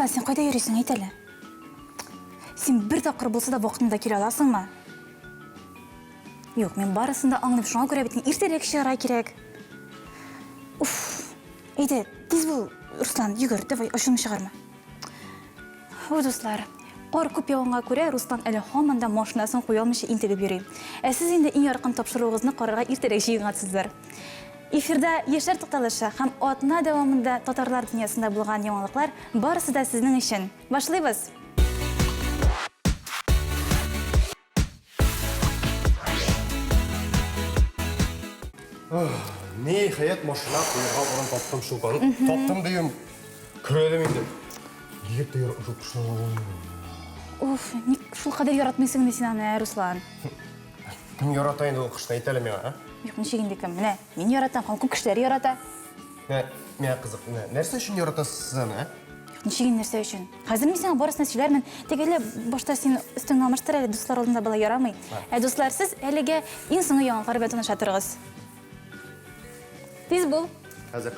Руслан, сен қайда жүресің, айт әлі? Сен бір тапқыр болса да вақытында келе аласың ма? Yok, мен барысында аңлып шуңа көрә битен иртәрәк чыгара кирәк. Уф. Әйдә, тиз бул, Руслан, йөгер, давай, ашыны чыгарма. Ой, дуслар, кар күп яуганга күрә Руслан әле һаман да машинасын куя алмыйча интегеп йөри. Ә сез инде иң яркын тапшыруыгызны карарга иртәрәк җыйгансыздар. Эфирда Яшьләр тукталышы һәм атна дәвамында татарлар дөньясында булган яңалыклар барысы да сезнең өчен. Башлыйбыз. Ne hayat машина koyuğa oran taптım şu kanı. Taптım diyeyim. Körelim indi. Yiyip de yaratmış kuşlar oğlum. Уф, ник шул кадәр яратмыйсың инде син аны, Руслан. Кем ярата инде ул кышны әйтәле миңа, Юк, ничегенде кем? Менә, мин яратам, һәм күп кешеләр ярата. Миңа кызык. Нәрсә өчен яратасыз аны, Ничеген нәрсә өчен? Хәзер мин сиңа барысын сөйләрмен. Тегеле башта син өстеңне алмаштыр әле дуслар алдында бала ярамый. Ә дуслар, сез әлегә иң соңгы яңалыклар белән таныша торыгыз. Тиз бул. Хәзер.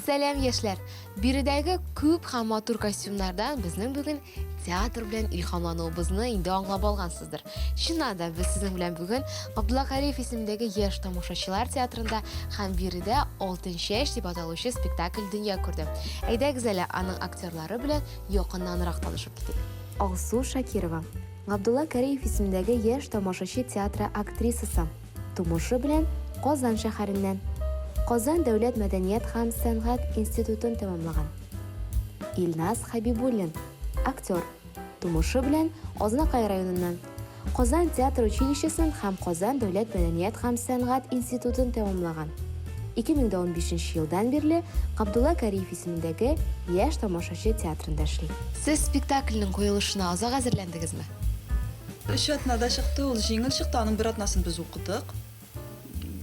Сәлам, яшьләр. Биредәге күп һәм матур костюмнардан безнең бүген театр белән илһамлануыбызны инде аңлап алгансыздыр. Чыннан да без сезнең белән бүген Габдулла Кариев исемендәге яшь тамашачылар театрында һәм биредә Алтын чәч дип аталучы спектакль дөнья күрде. Әйдәгез әле аның актерлары белән якыннанрак танышып китик. Алсу Шакирова, Габдулла Кариев исемендәге яшь тамашачы театры актрисасы. Тумышы белән Казан шәһәреннән. Казан дәүләт мәдәният һәм сәнгать институтын тәмамлаган. Илназ Хабибуллин, актер. Тумышы белән Азнакай районыннан. Казан театр училищесын һәм Казан дәүләт мәдәният һәм сәнгать институтын тәмамлаган. 2015 елдан бирле Габдулла Кариев исемендәге яшь тамашачы театрында эшли. Сез спектакльнең куелышына азак әзерләндегезме? Үч атнада чыкты, ул җиңел чыкты, аның бер атнасын без укыдык.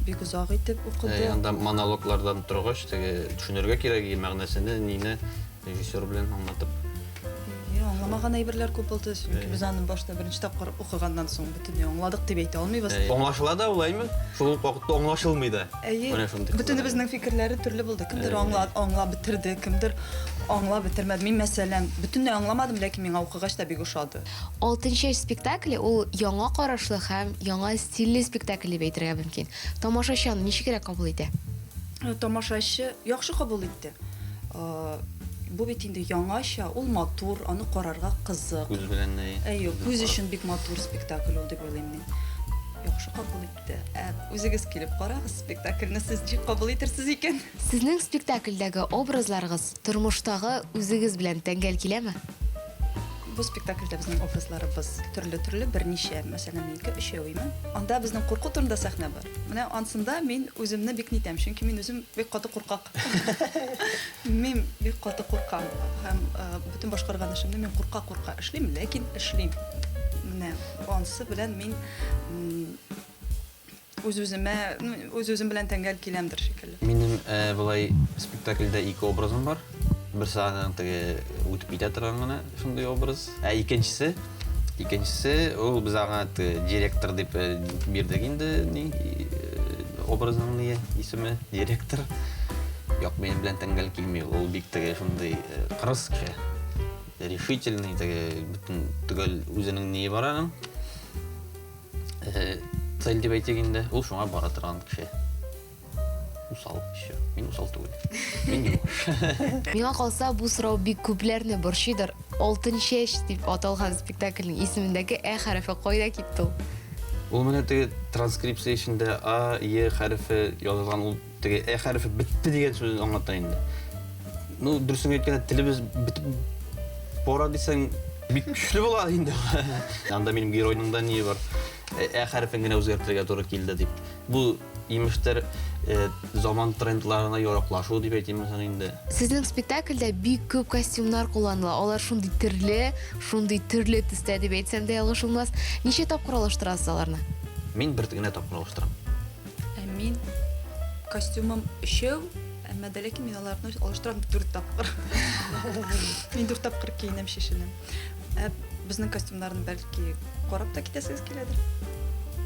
Бик узак итеп укыдык. Анда монологлардан торгач, төшенергә кирәк мәгънәсен, нине режиссер белән аңлатып. Аңламаган әйберләр күп булды, чөнки без аны башта беренче тапкыр укыганнан соң бөтенләй аңладык дип әйтә алмыйбыз. Аңлашыла да улаймы? Шул вакытта аңлашылмый да. Бөтенебезнең фикерләре төрле булды. Кемдер аңлап битерде, кемдер аңлап бетермәде. Мин мәсәлән, бөтенләй аңламадым, ләкин миңа укыгач та бик ошады. Алтын чәч спектакле ул яңа карашлы һәм яңа стильле спектакль дип әйтергә мөмкин. Тамашачыны ничегрәк кабул итә? Тамашачы яхшы кабул итте. Бу бит инде яңаша, ул матур, аны карарга кызык. Күз белән күз өчен бик матур спектакль ул дип уйлыйм мин. Яхшы кабул итте. Үзегез килеп карагыз, спектакльне сез җик кабул итерсез икән. Сезнең спектакльдәге образларыгыз тормыштагы үзегез белән тәңгәл киләме? Бу спектакльдә безнең образларыбыз төрле-төрле, берничә, мәсәлән, 2-3 уймы. Анда безнең курку турында сәхнә бар. Менә ансында мин үземне бик нитәм, чөнки мин үзем бик каты куркак. Мин бик каты куркам. Һәм бөтен башкарган эшемне мин курка эшлим, ләкин эшлим. Менә ансы белән мин үз-үзем белән тәңгәл киләмдер шикелле. Минем булай спектакльдә 2 образым бар. Bir saatten үтеп китә торган гына шундый образ. Икенчесе ул без аңа директор дип бирдек инде, образның исеме директор. Юк, мен белән тәңгәл килми, ул бик теге шундый кырыс кеше. Решительный теге бөтен төгәл үзенең ни бар аның. Цель дип әйтик инде, ул шуңа бара торган кеше. Усал еще. Мин усал түгел. Мин юш. Миңа калса бу сорау бик күпләрне борчыйдыр. Алтын чәч дип аталган спектакльнең исемендәге ә хәрефе кайда китте ул? Ул менә теге транскрипция эчендә А, Е хәрефе язылган, ул теге ә хәрефе битте дигән сүз аңлата инде. Ну, дөресен әйткәндә, телебез битеп бара дисәң, бик көчле була инде. Анда минем геройның да ни бар? Ә хәрефен генә үзгәртергә туры килде дип. Бу имештер заман трендларына яраклашу дип әйтәм инде. Сезнең спектакльдә бик күп костюмнар кулланыла. Алар шундый төрле төстә дип әйтсәм дә ялгыш булмас. Ничә тапкыр алыштырасыз аларны? Мин бер генә тапкыр алыштырам. Мин костюмым 3, әмма дә ләкин мин аларны алыштырам 4 тапкыр. Мин 4 тапкыр киенәм шешенем. Безнең костюмнарны бәлки карап та китәсез киләдер.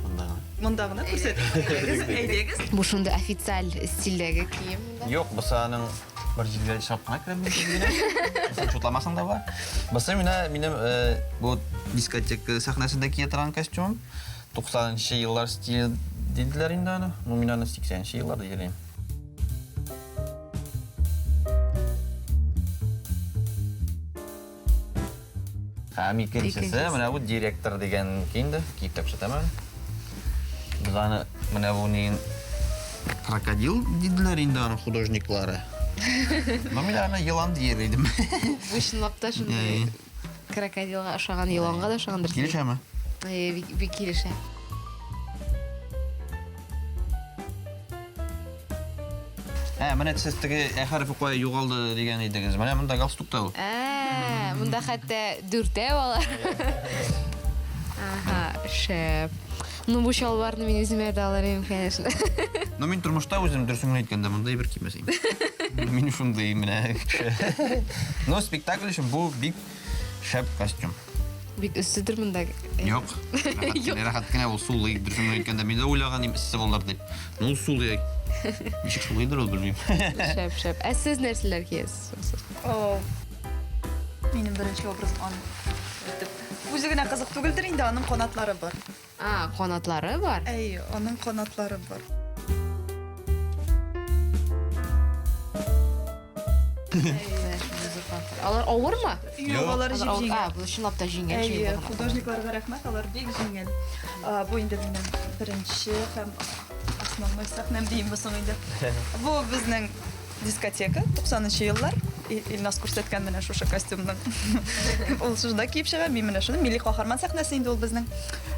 Анда Монда гына күрсәтегез. Әйдәгез. Бу шунда официаль стильдәге кием. Yok, басаның bir җиргә шапкана керәм диген. Sen чутламасаң да бар. Баса минем бу дискотека сәхнәсендә кия торган костюм 90-нчы еллар стиле диделәр инде аны. Ну мин аны 80-нчы елларда йөрим. Һәм икенчесе менә бу директор дигән кинде, киеп тапшырам. Без аны менә бу нин крокодил диделәр инде аны художниклары. Но мин аны елан дияр идем. Бу чынлап та шундай крокодилга ошаган, еланга да ошагандыр. Килешәме? Бик килешә. Менә сез теге хәрефе кая югалды дигән идегез. Менә монда галстук та ул. Монда хәтта дүртәү алар. Ага, шәп. Ну бу чалбарны мин үземә дә алыр идем, конечно. Но мин тормышта үзем дөресен әйткәндә монда бер кимәс идем. Мин шундый менә. Но спектакль өчен бу бик шәп костюм. Бик өстедер монда. Юк. Рәхәт кенә ул сулый дөресен әйткәндә мин дә уйлаган идем исе булыр дип. Ну сулый. Ничек сулыйдыр ул белмим. Шәп. Ә сез нәрсәләр киесез? О. Минем беренче образ ан. Үзе генә кызык түгелдер инде, аның канатлары бар. Канатлары бар. Әй, аның канатлары бар. Алар авырмы? Юк, алар җиңел. Бу чынлап та җиңел Әй, чөй. художникларга рәхмәт, алар бик җиңел. Бу инде минем беренче һәм основной сәхнәм дим бусың инде. Бу безнең дискотека 90-нчы еллар. Илнас күрсәткән менә шушы костюмның. Ул шунда киеп чыга, мин менә шуны милли каһарман сәхнәсе инде ул безнең.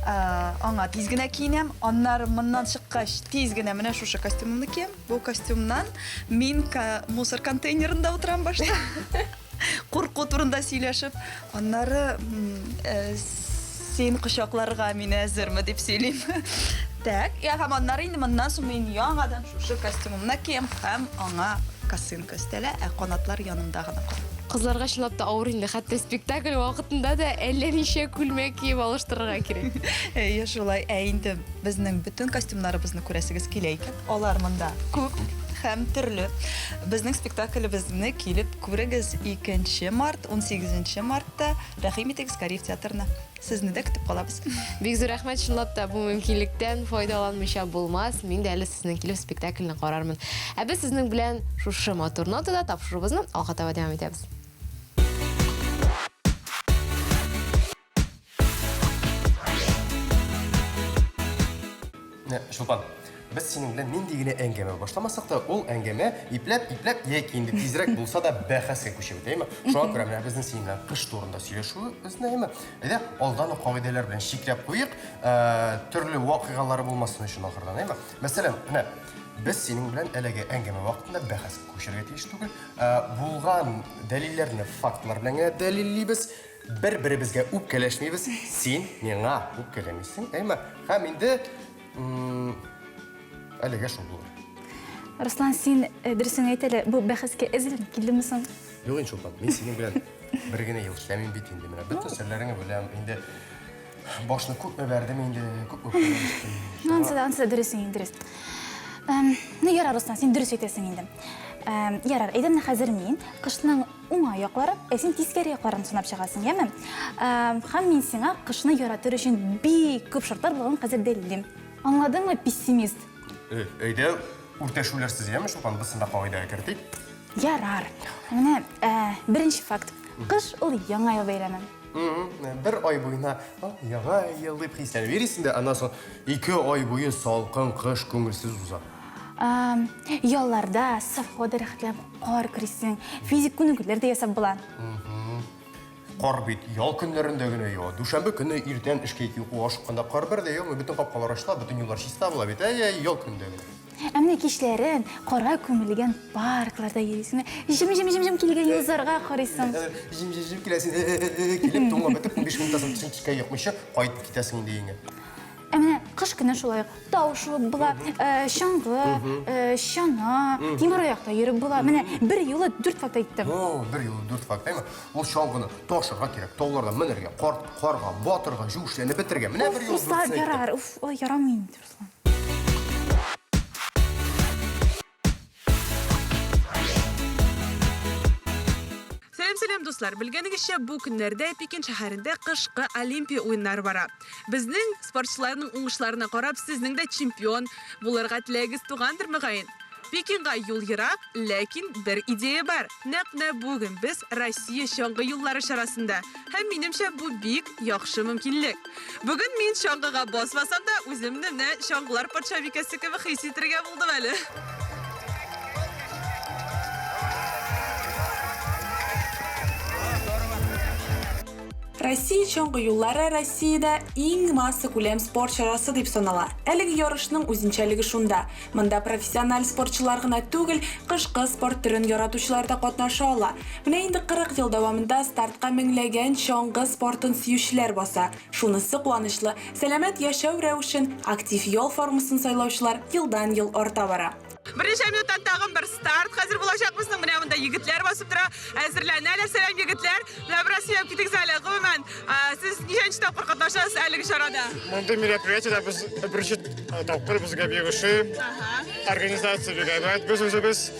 Аңа тиз генә киенәм, аннары моннан чыккач тиз генә менә шушы костюмны киям. Бу костюмнан мин мусор контейнерында утырам башта. Курку турында сөйләшеп, аннары син кочакларга мин әзерме дип сөйлим. Так, һәм аннары инде моннан соң мин яңадан шушы костюмымны киям һәм аңа косынка өстәлә, канатлар янымда гына кала. Кызларга чынлап та авыр инде, хәтта спектакль вакытында да әллә ничә күлмәк киеп алыштырырга кирәк. Әйе, шулай. Инде безнең бүтән костюмнарыбызны күрәсегез килә икән. Алар монда күп һәм төрле. Безнең спектаклебезне килеп күрегез 2 март, 18 мартта Рәхим итегез Кариев театрына. Сезне дә көтеп калабыз. Бик зур рәхмәт, чынлап та бу мөмкинлектән файдаланмыйча булмас. Мин дә әле сезнең килеп спектакльне карармын. Ә без сезнең белән шушы матур нотада тапшырыбызны алга таба дәвам итәбез. Шулпан, біз сенің белән нинди генә әңгәмә башламасак та, ул әңгәмә ипләп яки инде тизрәк булса да бәхәскә күчеп әйтәме? Шуңа күрә менә безнең синең белән кыш турында сөйләшүебез әйме? Әйдә, алдан кагыйдәләр белән шикләп куйык, төрле вакыйгалар булмасын өчен ахырдан, әйме? Мәсәлән, менә без синең белән әлеге әңгәмә вакытында бәхәскә күчәргә тиеш түгел. Булган дәлилләрне, фактлар белән генә дәлиллибез. Бер-беребезгә үпкәләшмибез. Син миңа үпкәләмисең, әйме? Һәм инде әлегә шул булыр. Руслан, син дөресен әйт әле, бу бәхәскә әзерләнеп килдеңме соң? Юк инде Шулпан, мин синең белән бер генә ел эшләмим бит инде менә. Бөтен серләреңне беләм, инде башны күпме бәрдем инде, күпме Ансы да дөресен дөрес. Ярар, Руслан, син дөрес әйтәсең инде. Ярар, әйдәм хәзер мин кышның уңай якларын, син тискәре якларын сынап чыгасың, яме? Һәм мин сиңа кышны яратыр өчен бик күп шартлар булганын хәзер дәлиллим. Аңладыңмы, пессимист? Әйдә, үртәшүләрсез яме Шулпан, без сында кагыйдәгә кертик. Ярар. Менә беренче факт. Кыш ул яңа ел бәйрәме. Бер ай буена яңа ел дип хисләнеп йөрисең дә, аннан соң 2 ай буе салкын, кыш күңелсез уза. Ялларда совхозда рәхәтләнеп кар крисең, физик күнегүләр дә ясап була. Кар бит ял көннәрендә генә ява. Дүшәмбе көне иртән эшкә китү ашыкканда кар бер дә яумый, бөтен капкалар ачыла, бөтен юллар чиста була бит. Ял көндә генә. Әмма кичләрен кара күмелгән паркларда йөрисең, җим килгән йолдызларга карыйсың. Җим киләсең, килеп туңга бетеп 15 минуттан соң төшкә йокмыйча кайтып китәсең инде. Әмма кыш кенә шулай тау шуып була, чаңгы, чана, тимер аякта йөреп була. Менә бер юлы 4 факт әйттем. О, бер юлы 4 факт, әйме? Ул чаңгыны ташырга кирәк, тауларда менергә, карга, батырга, җүшләне бетергә. Менә бер юлы Уста ярар, ярамый инде, Руслан. Сәлем дуслар, белгәнегезчә, бу көннәрдә Пекин шәһәрендә кышкы Олимпия уеннары бара. Безнең спортчыларның уңышларына карап, сезнең дә чемпион булырга теләгегез тугандыр мөгаен. Пекинга юл ерак, ләкин бер идея бар. Нәкъ бүген без Россия чаңгы юллары чарасында. Һәм минемчә бу бик яхшы мөмкинлек. Бүген мин чаңгыга басмасам да, үземне менә чаңгылар патшабикәсе кебек хис итәргә булдым әле. Россия чоңгы юллары Россиядә иң масса күләм спорт чарасы дип санала. Әлеге ярышның үзенчәлеге шунда. Монда профессиональ спортчылар гына түгел, кышкы спорт төрен яратучылар да катнаша ала. Менә инде 40 ел дәвамында стартка меңләгән чоңгы спортын сөючеләр баса. Шунысы куанычлы. Сәламәт яшәү рәвешен, актив ял формасын сайлаучылар елдан-ел арта бара. Беренче минуттан тагын бер старт. Хәзер булачакбызның менә монда егетләр басып тора. Әзерләнәләр, сәлам егетләр. Менә сөйеп китик әле. Гомумән, сез ничәнче тапкыр катнашасыз әлеге чарада? Мондай мероприятиедә без беренче тапкыр безгә бигүше организация бигәбәт. Без үзебез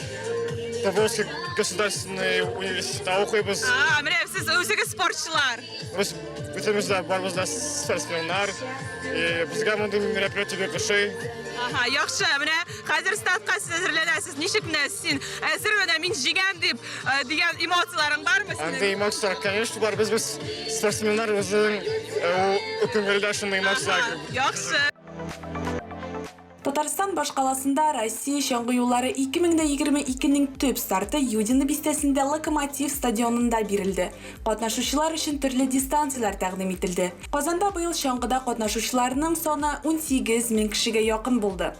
Поволжский государственный университетта укыйбыз. Менә сез үзегез спортчылар. Без бөтенебездә барбыз да спортсменнар. Безгә мондай мероприятие бигүше. Яхшы. Менә хәзер стартка сез әзерләнәсез. Ничек менә син әзер менә мин җигәм дип дигән эмоцияларың бармы сезнең? Андый эмоциялар, конечно, бар. Без спортсменнар үзенең үкемләрдә шундый эмоциялар. Яхшы. Татарстан башкаласында Россия чоңгы юллары 2022-нең төп старты Юдино бистәсендә Локомотив стадионында бирелде. Катнашучылар өчен төрле дистанциялар тәкъдим ителде. Казанда быел чоңгыда катнашучыларның саны 18 мең кешегә якын булды.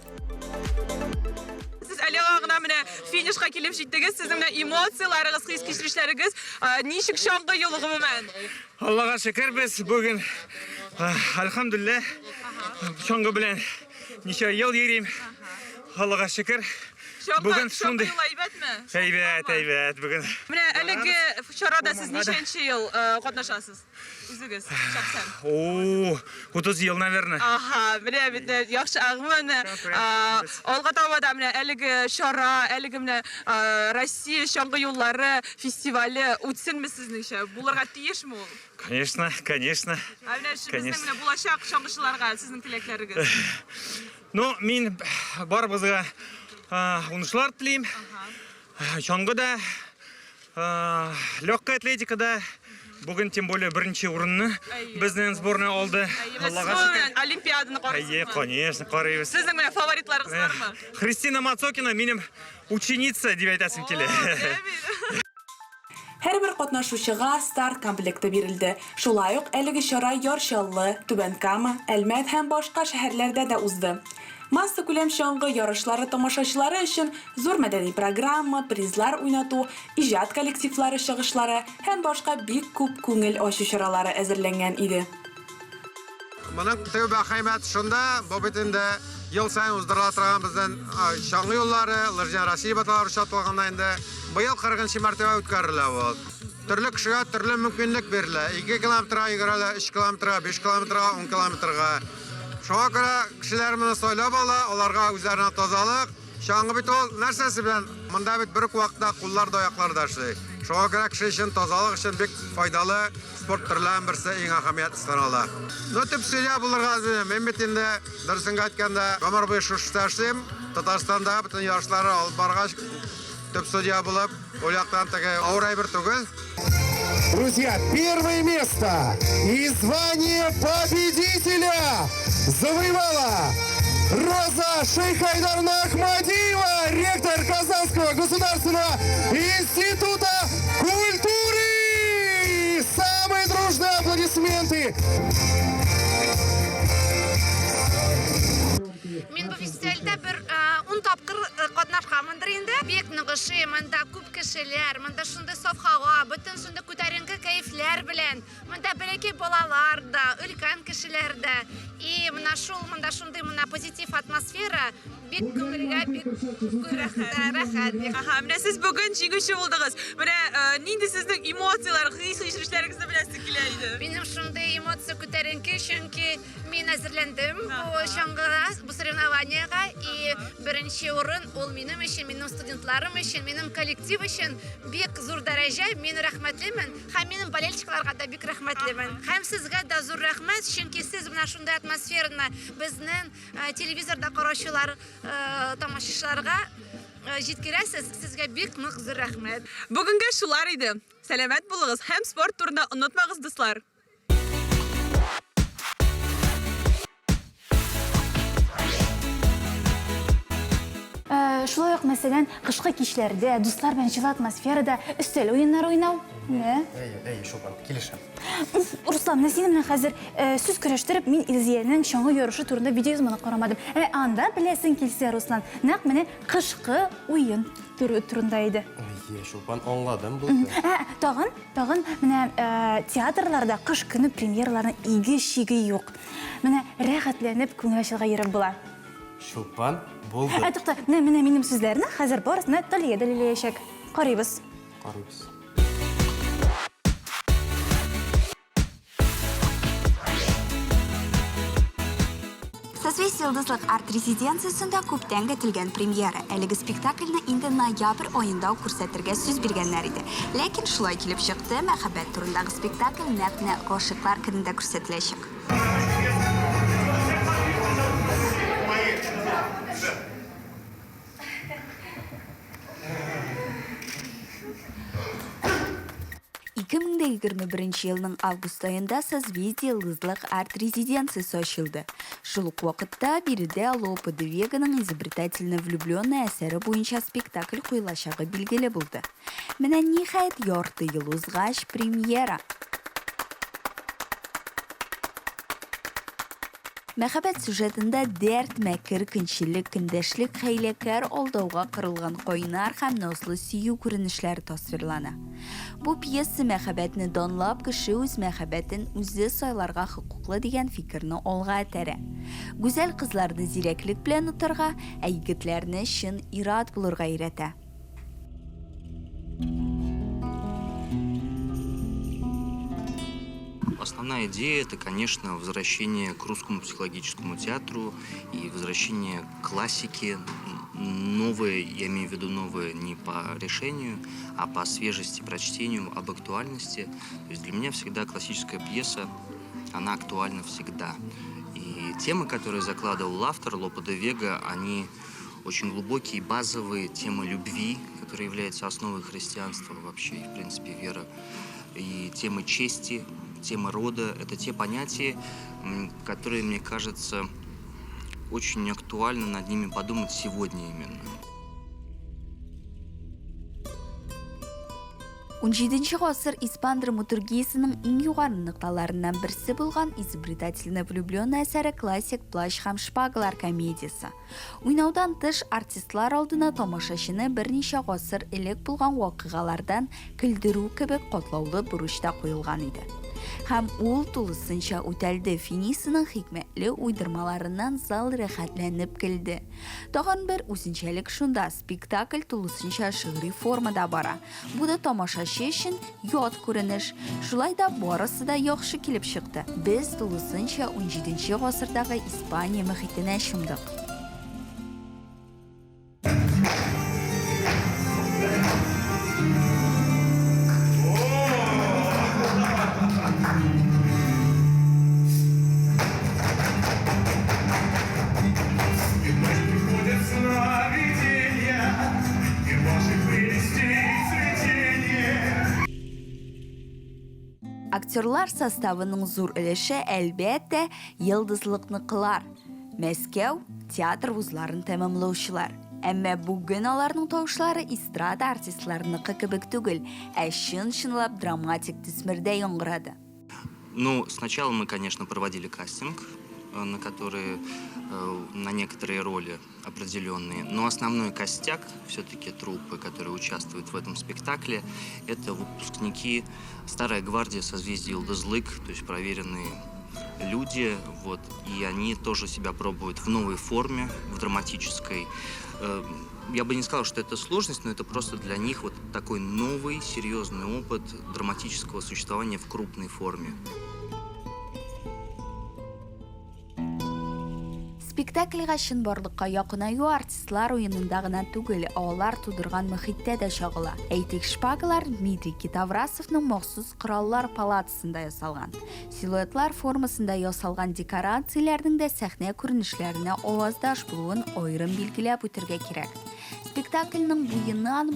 Сез әле гына менә финишка килеп җиттегез. Сезнең эмоцияларыгыз, хис-кичерешләрегез ничек чаңгы юлы гомумән? Аллага шөкер, без бүген альхамдулилlah чоңгы белән ничә ел йөрим. Аллага шөкер. Бүген шундый. Әйбәт бүген. Менә әлеге чарада сез ничәнче ел катнашасыз? Үзегез шәхсән. 30 ел, наверное. Менә бит яхшы агымын. Алга таба да менә әлеге чара, әлеге менә Россия чаңгы юллары фестивале үтсенме сезнеңчә? Булырга тиешме ул? Конечно. Менә безнең булачак чаңгычыларга сезнең теләкләрегез. Ну, мин барыбызга уңышлар телим. Чаңгыда, легкая атлетикада бүген тем более беренче урынны безнең сборная алды. Аллага шөкер. Олимпиаданы карыйсызмы? Конечно, карыйбыз. Сезнең менә фаворитларыгыз бармы? Христина Мацокина минем ученица дип әйтәсем килә. Һәрбер катнашучыга старт комплекты бирелде. Шулай ук әлеге чара Ярчаллы, Түбән Кама, Әлмәт һәм башка шәһәрләрдә дә узды. Масса күләм чаңгы ярышлары тамашачылары өчен зур мәдәни программа, призлар уйнату, иҗат коллективлары чыгышлары һәм башка бик күп күңел ачу чаралары әзерләнгән иде. Моның төп әһәмияте шунда, бу бит инде ел сайын уздырыла торган безнең чаңгы юллары, Лырҗан Россия баталары чатылганда инде быел 40-нчы мәртәбә үткәрелә бу. Төрле кешегә төрле мөмкинлек бирелә. 2 километрга йөгерәләр, 3 километрга, 5 километрга, 10 километрга. Шуңа күрә кешеләр моны сайлап ала, аларга үзләренә тазалык, чаңгы бит ул нәрсәсе белән монда бит бер үк вакытта куллар да аяклар да эшли. Шуңа күрә кеше өчен тазалык өчен бик файдалы спорт төрләреннән берсе иң әһәмиятле санала. Ну төп сөйдә булырга мен бит инде дөресен әйткәндә гомер буе шушта эшлим. Татарстанда бөтен ярышлары алып баргач төп судья булып, ул яктан теге авыр әйбер түгел. Друзья, первое место и звание победителя завоевала Роза Шейхайдаровна Ахмадиева, ректор Казанского государственного института культуры. Самые дружные аплодисменты. Мен бу фестивальдә бер 10 тапкыр катнашканмындыр инде. Бик ныгышы, монда күп кешеләр, монда шундый саф һава, бөтен шундый күтәренке кайфләр белән, монда бәләкәй балалар да, өлкән кешеләр дә, И мына шул мында шундый мына позитив атмосфера бик күңелгә бик рәхәт. Аха, менә сез бүген җиңүче булдыгыз. Менә нинди сезнең эмоциялар, хис-кичерешләрегезне беләсез килә иде? Минем шундый эмоция күтәренке, чөнки мин әзерләндем бу чаңгыга, бу соревнованиягә и беренче урын ул минем өчен, минем студентларым өчен, минем коллектив өчен бик зур дәрәҗә. Мин рәхмәтлемен һәм минем болельщикларга да бик рәхмәтлемен. Һәм сезгә дә зур рәхмәт, чөнки сез менә шундый атмосфераны безнең телевизорда караучылар тамашачыларга җиткерәсез. Сезгә бик нык зур рәхмәт. Бүгенгә шулар иде. Сәламәт булыгыз һәм спорт турында онытмагыз, дуслар. Шулай ук мәсәлән, кышкы кичләрдә, дуслар белән җылы атмосферада өстәл уеннары уйнау. Әй, Шолпан, килешәм. Руслан, менә синең белән хәзер сүз көрәштереп, мин Илзиянең чаңгы ярышы турында видеозын карамадым. Анда беләсең килсә, Руслан, нәкъ менә кышкы уен турында иде. Әй, Шолпан, аңладым булды. Тагын менә театрларда кыш көне премьераларның иге-шиге юк. Менә рәхәтләнеп күңел ачырга йөреп була. Шолпан, булды. Тукта, менә минем сүзләрне хәзер барысына Талия дәлилләячәк. Карыйбыз. Карыйбыз. Созвездие йылдызлык арт-резиденциясында күптән көтелгән премьера. Әлеге спектакльне инде ноябрь аенда күрсәтергә сүз биргәннәр иде. Ләкин шулай килеп чыкты, мәхәббәт турындагы спектакль нәкъ гашыйклар көнендә күрсәтеләчәк. Елның август айында Созвездие йылдызлык арт-резиденциясы ачылды. Шул ук вакытта биредә Лопе де Веганың изобретательно влюбленная әсәре буенча спектакль куелачагы билгеле булды. Менә ниһаять ярты ел узгач премьера. Мәхәббәт сюжетында дәрт, мәкер, көнчеллек, көндәшлек, хәйләкәр алдауга кырылган кайнар һәм назлы сөю күренешләре тасвирлана. Бу пьеса мәхәббәтне данлап, кеше үз мәхәббәтен үзе сайларга хокуклы дигән фикерне алга этәрә. Гүзәл кызларны зирәклек белән утырга, ә егетләрне чын ират булырга өйрәтә. Основная идея – это, конечно, возвращение к русскому психологическому театру и возвращение к классике. Новое, я имею в виду новое не по решению, а по свежести прочтению, об актуальности. То есть для меня всегда классическая пьеса, она актуальна всегда. И темы, которые закладывал автор Лопе де Вега, они очень глубокие, базовые. Тема любви, которая является основой христианства вообще, и, в принципе, вера. И темы чести, тема рода – это те понятия, которые, мне кажется, очень актуально над ними подумать сегодня именно. 17 гасыр испан драматургиясының иң югары ныкталарыннан берсе булган изобретательно влюбленная әсәре классик плащ һәм шпагалар комедиясы. Уйнаудан тыш артистлар алдына тамашачыны берничә гасыр элек булган вакыйгалардан көлдерү кебек катлаулы бурычта куелган иде. Һәм ул тулысынча үтәлде. Финисының хикмәтле уйдырмаларыннан зал рәхәтләнеп килде. Тагын бер үзенчәлек шунда: спектакль тулысынча шигъри формада бара. Бу да тамашачы өчен ят күренеш. Шулай да барысы да яхшы килеп чыкты. Без тулысынча 17 гасырдагы Испания мөхитенә чумдык. Актерлар составының зур өлеше әлбәттә йылдызлыкныкылар. Мәскәү театр вузларын тәмамлаучылар. Әмма бүген аларның тавышлары эстрада артистларыныкы кебек түгел, ә чын-чынлап драматик төсмердә яңгырады. Ну, сначала мы, конечно, проводили кастинг, на которые, на некоторые роли определенные. Но основной костяк все-таки труппы, которые участвуют в этом спектакле, это выпускники Старая гвардия Созвездия Йылдызлык, то есть проверенные люди, вот, и они тоже себя пробуют в новой форме, в драматической. Я бы не сказал, что это сложность, но это просто для них вот такой новый, серьезный опыт драматического существования в крупной форме. Спектакльга чынбарлыкка якынаю артистлар уенында гына түгел, алар тудырган мөхиттә дә чагыла. Әйтик, шпагалар Дмитрий Китаврасовның махсус кораллар палатасында ясалган. Силуэтлар формасында ясалган декорацияләрнең дә сәхнә күренешләренә аваздаш булуын аерым билгеләп үтәргә кирәк. Спектакльнең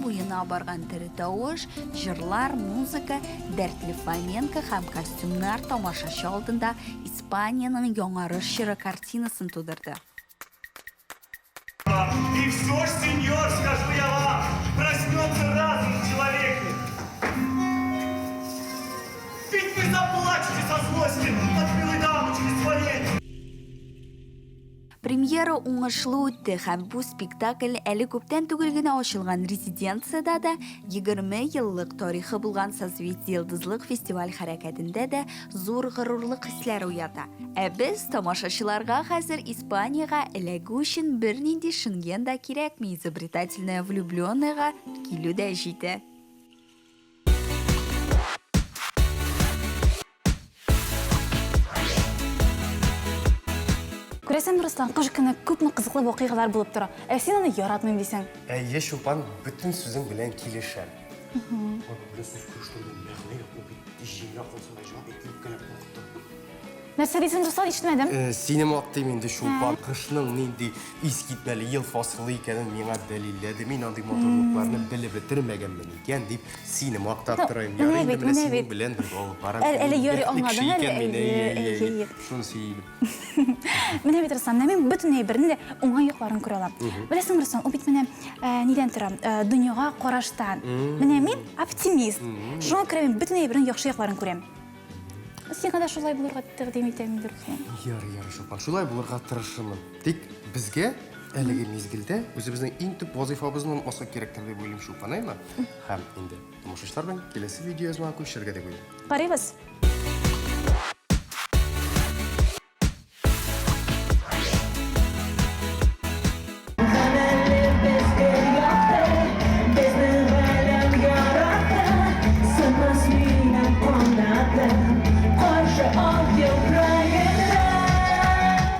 буена барган тере тавыш, җырлар, музыка, дәртле фламенко һәм костюмнар тамашачы алдында Испаниянең яңарыш чоры картинасын тудырды. И все ж, сеньор, скажу я вам, проснется разум в человеке. Ведь вы заплачете со злости от милой дамочки своей. Премьера уңышлы үтте һәм бу спектакль әле күптән түгел генә ачылган резиденцияда да 20 еллык тарихы булган Созвездие йылдызлык фестиваль хәрәкәтендә дә зур горурлык хисләре уята. Ә без тамашачыларга хәзер Испанияга эләгү өчен бернинди Шенген да кирәкми, изобретательная влюбленныйга килү дә җитә. Күрәсәң, Руслан, кыш көне күпме кызыклы вакыйгалар булып тора. Ә син аны яратмыйм дисәң. Әйе, Шулпан, бүтін сүзің белән килешә. Бұл сүз күрештірген мәғіне yok, бұл бит җиңгә калсына җавап итеп кенә куркытты. Нәрсә дисең, Руслан, ишетмәдем. Синем аттым инде, Шулпан. Кышның нинди искитмәле ел фасылы икәнен миңа дәлилләде. Мин андый моторлыкларны белеп бетермәгәнмен икән дип синем аттап торайым. Ярый инде менә синең белән бер алып барам. Әле ярый аңладың әле. Шуны сөйлим. Менә бит Руслан, мин бөтенләй берне дә уңай якларын күрә алам. Беләсең, Руслан, ул бит менә нидән тора? Дөньяга караштан. Менә мин оптимист. Шуңа күрә мин бөтенләй берне яхшы якларын күрәм. Сиңа да шулай булырга тәкъдим итәм, Руслан. Ярый, Шулпан, шулай булырга тырышырмын. Тик безгә әлеге мизгелдә үзебезнең иң төп вазифабызны аса кирәктер дип уйлыйм, Шулпан, әйме? Һәм инде тамашачылар белән киләсе видеоязмага күчәргә дип уйлыйм. Карыйбыз.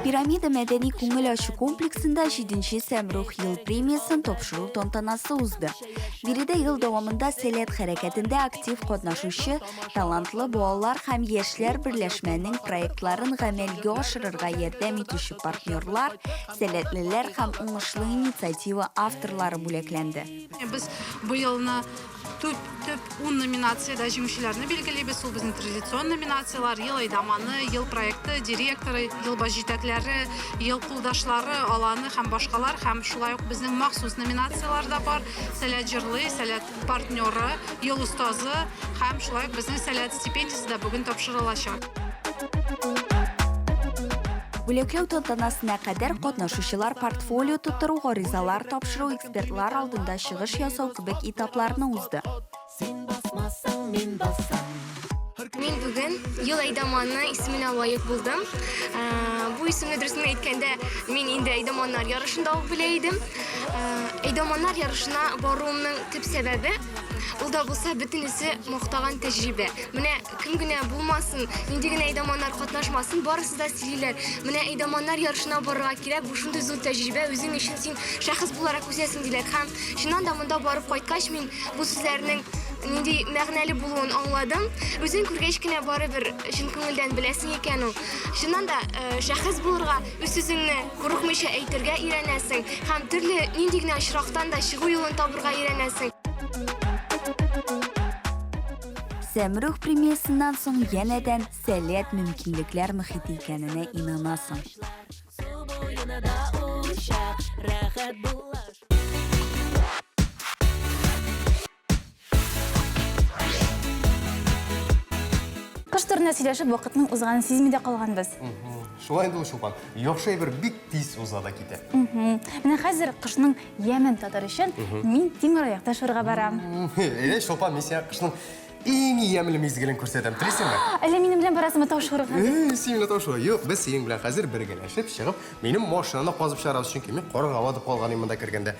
Пирамида мәдәни күңел ачу комплексында 7-нче Сәмрух ел премиясын тапшыру тантанасы узды. Биредә ел дәвамында сәләт хәрәкәтендә актив катнашучы, талантлы балалар һәм яшьләр берләшмәнең проектларын гамәлгә ашырырга ярдәм итүче партнерлар, сәләтлеләр һәм уңышлы инициатива авторлары бүләкләнде. Без бу елны төп 10 номинациядә җиңүчеләрне билгелибез. Ул безнең традицион номинациялар: ел айдаманы, ел проекты директоры, ел баш җитәкләре, ел кулдашлары, аланы һәм башкалар, һәм шулай ук безнең махсус номинациялар да бар: сәләт җырлый, сәләт партнеры, ел устазы һәм шулай ук безнең сәләт стипендиясе дә бүген тапшырылачак. Бүләкләү тантанасына кадәр катнашучылар портфолио тутыру, гаризалар тапшыру, экспертлар алдында чыгыш ясау кебек этапларны узды. Мин бүген ел айдаманы исеменә лаек булдым. Бу исемне дөресен әйткәндә, мин инде айдаманнар ярышында ук белә идем. Айдаманнар ярышына баруымның төп сәбәбе ул да булса бөтенесе мактаган тәҗрибә. Менә кем генә булмасын, нинди генә айдаманнар катнашмасын, барысы да сөйлиләр. Менә айдаманнар ярышына барырга кирәк, бу шундый зур тәҗрибә, үзең өчен син шәхес буларак үсәсең диләр. Һәм шуннан да монда барып кайткач, мин бу сүзләрнең нинди мәгънәле булуын аңладым. Үзең күргәч кенә барыбер чын күңелдән беләсең икән ул. Шуннан да шәхес булырга, үз сүзеңне курыкмыйча әйтергә өйрәнәсең һәм төрле нинди генә очрактан да чыгу юлын табырга өйрәнәсең. Сәмрух премиясыннан соң янәдән сәләт мөмкинлекләр мөхите икәненә инанасың. Кыш турында сөйләшеп, вакытның узганын сизми дә калганбыз. Шулай инде, Шулпан. Яхшы бер бик тиз уза да китә. Менә хәзер кышның ямен татар өчен мин Тимер аякта шурга барам. Шулпан, мин сиңа кышның ең иемлі мезгілін көрсетемін. Тілесің бе? Әлі менің білен барасың ба таушырға? Сен білен таушыға. Жоқ, біз сенің білен қазір біргелешіп шығып, менің машинаны қозып шығарамыз, чүнки мен қорық ауадып қалғаным мұнда кіргенде.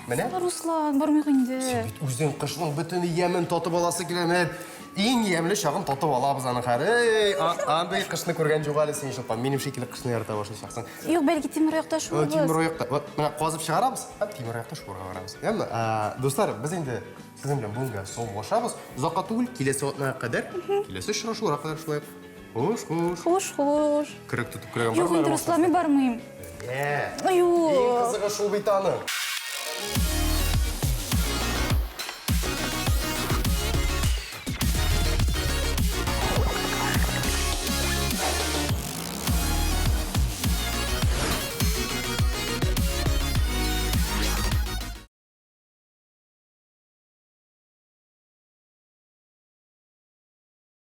Міне? Руслан, бармай қойынды. Өзің қышының bütün иемін тотып аласы келемін. Ең иемлі шағын тотып алабыз аны қары. Андай қышны көрген жоқ әлі сен шылпан. Менің шекелі қышны ярата башын шақсың. Жоқ, бәлки темір аяқта шуырбыз. Темір аяқта. Міне қозып шығарамыз. Темір аяқта шуырға барамыз. Яғни, достар, біз енді сіздің білен бүгінгі сол қошамыз. Ұзаққа түгіл, келесі отына қадар, келесі шырашуыра қадар шулайық. Хош. Күрек тұтып күреген Жоқ, енді Руслан, мен бармайым. Ең қызығы шул бейтаны.